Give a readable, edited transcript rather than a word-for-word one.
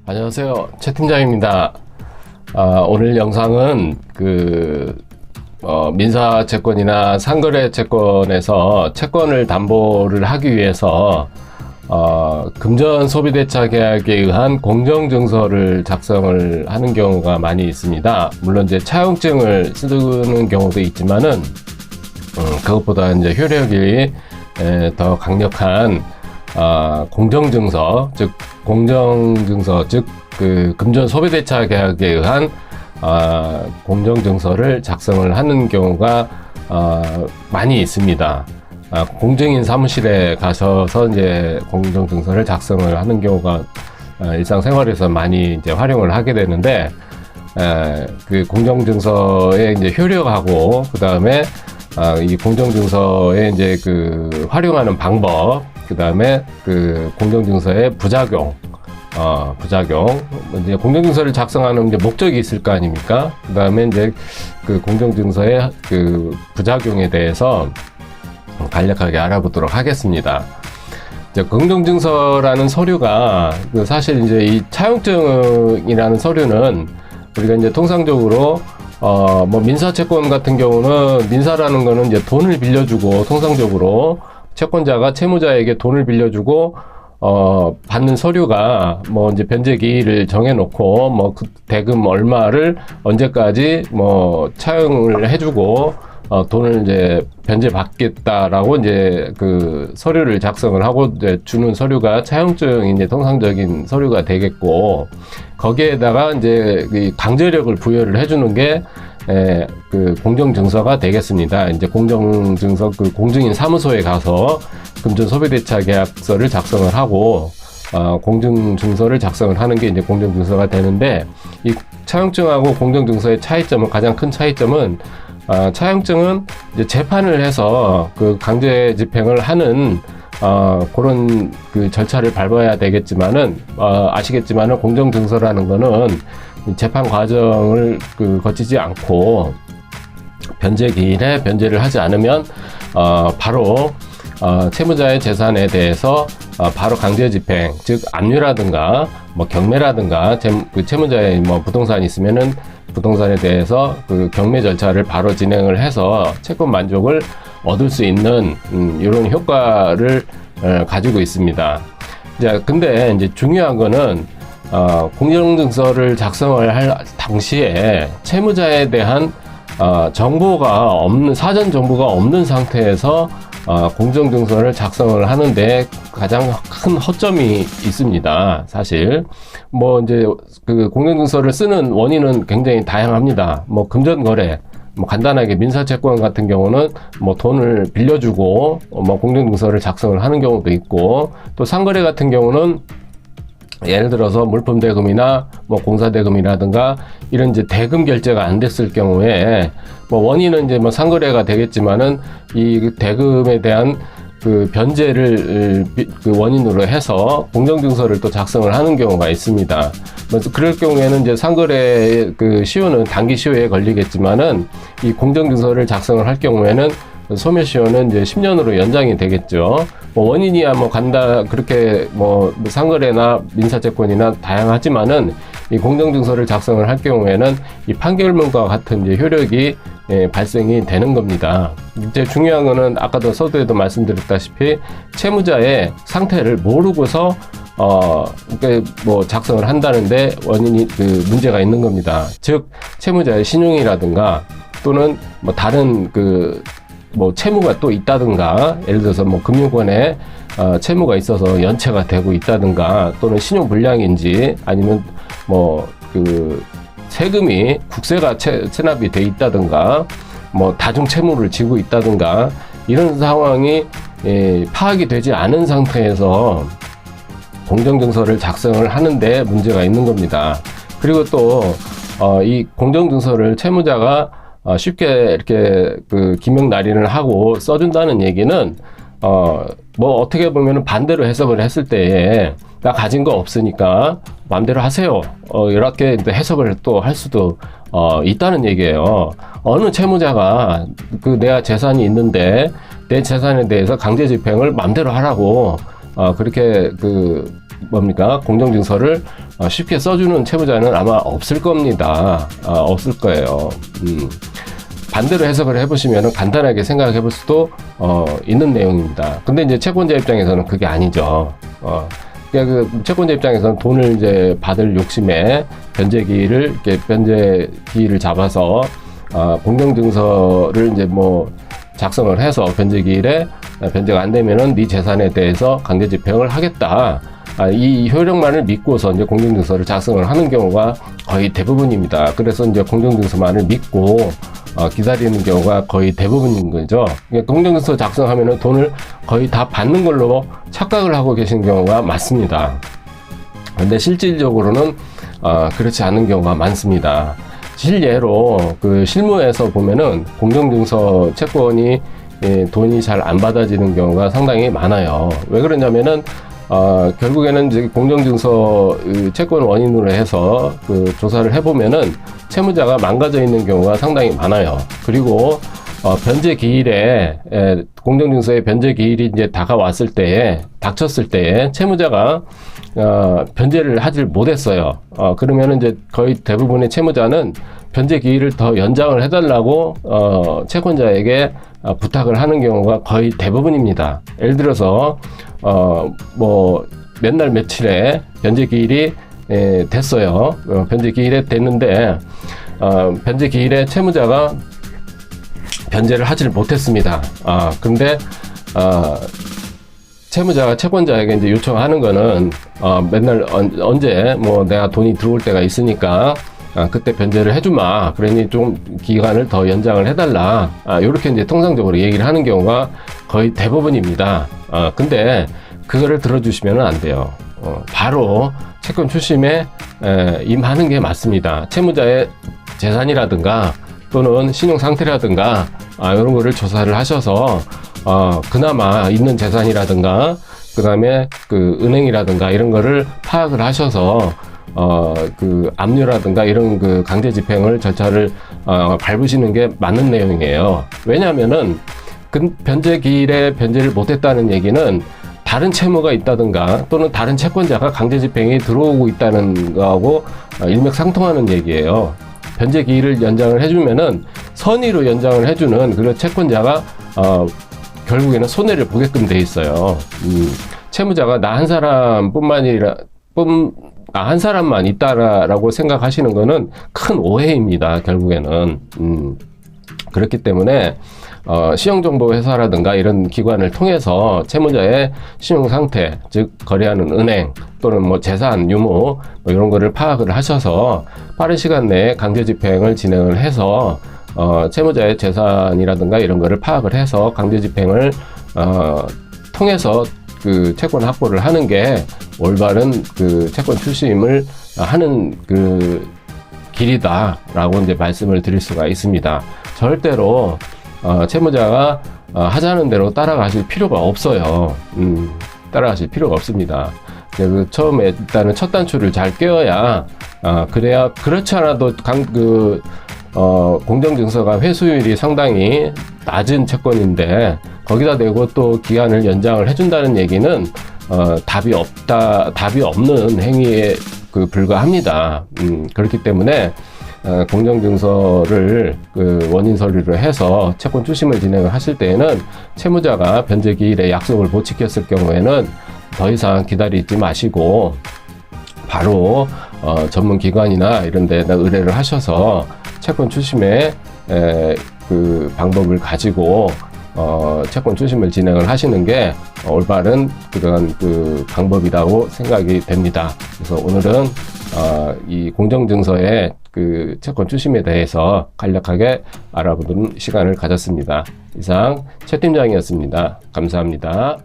안녕하세요, 최 팀장입니다. 오늘 영상은 민사채권이나 상거래채권에서 채권을 담보를 하기 위해서 금전 소비대차 계약에 의한 공정증서를 작성을 하는 경우가 많이 있습니다. 물론 이제 차용증을 쓰는 경우도 있지만은 그것보다 이제 효력이 더 강력한 공정증서, 즉 금전 소비대차 계약에 의한 공정증서를 작성을 하는 경우가 많이 있습니다. 공증인 사무실에 가셔서 이제 공정증서를 작성을 하는 경우가 일상생활에서 많이 이제 활용을 하게 되는데, 그 공정증서의 이제 효력하고 그 다음에 이 공정증서의 이제 활용하는 방법, 그 다음에 공정증서의 부작용, 이제 공정증서를 작성하는 이제 목적이 있을 거 아닙니까? 그 다음에 이제 공정증서의 부작용에 대해서 간략하게 알아보도록 하겠습니다. 이제 공정증서라는 서류가 사실 이제 이 차용증이라는 서류는 우리가 이제 통상적으로 민사채권 같은 경우는 민사라는 거는 이제 돈을 빌려주고, 통상적으로 채권자가 채무자에게 돈을 빌려주고 받는 서류가 이제 변제기일을 정해놓고 그 대금 얼마를 언제까지 차용을 해주고 돈을 이제 변제받겠다라고 이제 서류를 작성을 하고 이제 주는 서류가 차용증이 이제 통상적인 서류가 되겠고, 거기에다가 이제 강제력을 부여를 해주는 게 공정증서가 되겠습니다. 이제 공정증서 공증인 사무소에 가서 금전 소비대차 계약서를 작성을 하고 공정증서를 작성을 하는 게 이제 공정증서가 되는데, 이 차용증하고 공정증서의 차이점은, 가장 큰 차이점은 차용증은 이제 재판을 해서 강제 집행을 하는 그런 절차를 밟아야 되겠지만은, 아시겠지만은 공정증서라는 거는 재판 과정을 거치지 않고 변제기일에 변제를 하지 않으면 바로 채무자의 재산에 대해서 바로 강제 집행, 즉 압류라든가 경매라든가 채무자의 부동산이 있으면은 부동산에 대해서 경매 절차를 바로 진행을 해서 채권 만족을 얻을 수 있는 이런 효과를 가지고 있습니다. 자, 근데 이제 중요한 거는 공정증서를 작성을 할 당시에 채무자에 대한 정보가 없는, 사전 정보가 없는 상태에서 공정증서를 작성을 하는데 가장 큰 허점이 있습니다. 사실 이제 공정증서를 쓰는 원인은 굉장히 다양합니다. 금전거래, 간단하게 민사채권 같은 경우는 돈을 빌려주고 공정증서를 작성을 하는 경우도 있고, 또 상거래 같은 경우는 예를 들어서 물품 대금이나 공사대금이라든가 이런 이제 대금 결제가 안 됐을 경우에 원인은 이제 상거래가 되겠지만은 이 대금에 대한 변제를 원인으로 해서 공정증서를 또 작성을 하는 경우가 있습니다. 그럴 경우에는 이제 상거래 시효는 단기 시효에 걸리겠지만은, 이 공정증서를 작성을 할 경우에는 소멸시효는 이제 10년으로 연장이 되겠죠. 원인이야 그렇게 상거래나 민사채권이나 다양하지만은, 이 공정증서를 작성을 할 경우에는 이 판결문과 같은 이제 효력이 발생이 되는 겁니다. 이제 중요한 거는 아까도 서두에도 말씀드렸다시피 채무자의 상태를 모르고서 작성을 한다는데 원인이 문제가 있는 겁니다. 즉 채무자의 신용이라든가 또는 다른 채무가 또 있다든가, 예를 들어서 금융권에 채무가 있어서 연체가 되고 있다든가, 또는 신용불량인지 아니면 세금이 국세가 체납이 돼 있다든가, 다중채무를 지고 있다든가, 이런 상황이 파악이 되지 않은 상태에서 공정증서를 작성을 하는데 문제가 있는 겁니다. 그리고 또 이 공정증서를 채무자가 쉽게 이렇게 기명 날인을 하고 써준다는 얘기는 어떻게 보면 반대로 해석을 했을 때에, 나 가진 거 없으니까 마음대로 하세요, 이렇게 해석을 또 할 수도 있다는 얘기예요. 어느 채무자가 내가 재산이 있는데 내 재산에 대해서 강제 집행을 마음대로 하라고 그렇게 뭡니까? 공정증서를 쉽게 써주는 채무자는 아마 없을 겁니다. 없을 거예요. 반대로 해석을 해보시면 간단하게 생각해 볼 수도 있는 내용입니다. 근데 이제 채권자 입장에서는 그게 아니죠. 그러니까 그 채권자 입장에서는 돈을 이제 받을 욕심에 변제기일을 잡아서 공정증서를 이제 뭐 작성을 해서 변제기일에 변제가 안 되면은 네 재산에 대해서 강제 집행을 하겠다. 이 효력만을 믿고서 이제 공정증서를 작성을 하는 경우가 거의 대부분입니다. 그래서 이제 공정증서만을 믿고 기다리는 경우가 거의 대부분인 거죠. 그러니까 공정증서 작성하면은 돈을 거의 다 받는 걸로 착각을 하고 계신 경우가 많습니다. 근데 실질적으로는 그렇지 않은 경우가 많습니다. 실례로 그 실무에서 보면은 공정증서 채권이 돈이 잘 안 받아지는 경우가 상당히 많아요. 왜 그러냐면은 결국에는 이제 공정증서 채권 원인으로 해서 그 조사를 해보면은 채무자가 망가져 있는 경우가 상당히 많아요. 그리고 변제 기일에 공정증서의 변제 기일이 이제 닥쳤을 때에 채무자가 변제를 하질 못했어요. 그러면은 이제 거의 대부분의 채무자는 변제 기일을 더 연장을 해달라고 채권자에게 부탁을 하는 경우가 거의 대부분입니다. 예를 들어서 뭐 몇 날 며칠에 변제 기일이 됐어요. 변제 기일에 됐는데 변제 기일에 채무자가 변제를 하지를 못했습니다. 근데 채무자가 채권자에게 이제 요청하는 거는 맨날 언제 뭐 내가 돈이 들어올 때가 있으니까 그때 변제를 해주마. 그러니 좀 기간을 더 연장을 해달라. 이렇게 이제 통상적으로 얘기를 하는 경우가 거의 대부분입니다. 근데 그거를 들어주시면 안 돼요. 바로 채권 출심에 임하는 게 맞습니다. 채무자의 재산이라든가 또는 신용 상태라든가 이런 거를 조사를 하셔서 그나마 있는 재산이라든가 그 다음에 그 은행이라든가 이런 거를 파악을 하셔서 그 압류라든가 이런 그 강제 집행을 절차를 밟으시는 게 맞는 내용이에요. 왜냐하면은 그 변제 기일에 변제를 못했다는 얘기는 다른 채무가 있다든가 또는 다른 채권자가 강제 집행이 들어오고 있다는 거하고 일맥상통하는 얘기예요. 변제 기일을 연장을 해주면은 선의로 연장을 해주는 그런 채권자가 결국에는 손해를 보게끔 돼 있어요. 채무자가 나 한 사람만 있다라고 생각하시는 거는 큰 오해입니다. 결국에는. 그렇기 때문에 신용정보회사라든가 이런 기관을 통해서 채무자의 신용 상태, 즉 거래하는 은행 또는 뭐 재산 유무 뭐 이런 거를 파악을 하셔서 빠른 시간 내에 강제 집행을 진행을 해서 채무자의 재산이라든가 이런 거를 파악을 해서 강제 집행을 통해서 그 채권 확보를 하는 게 올바른 그 채권 출심을 하는 그 길이다라고 이제 말씀을 드릴 수가 있습니다. 절대로 채무자가 하자는 대로 따라가실 필요가 없어요. 따라가실 필요가 없습니다. 그래서 처음에 일단은 첫 단추를 잘 꿰어야 그래야 그렇지 않아도 공정증서가 회수율이 상당히 낮은 채권인데 거기다 대고 또 기한을 연장을 해준다는 얘기는 답이 없는 행위에 불과합니다. 그렇기 때문에 공정증서를 그 원인 서류로 해서 채권 출심을 진행을 하실 때에는 채무자가 변제 기일에 약속을 못 지켰을 경우에는 더 이상 기다리지 마시고 바로 전문 기관이나 이런 데다 의뢰를 하셔서 채권 출심의 그 방법을 가지고 채권 출심을 진행을 하시는 게 올바른 그런 그 방법이라고 생각이 됩니다. 그래서 오늘은 이 공정증서의 그 채권 출심에 대해서 간략하게 알아보는 시간을 가졌습니다. 이상 최 팀장이었습니다. 감사합니다.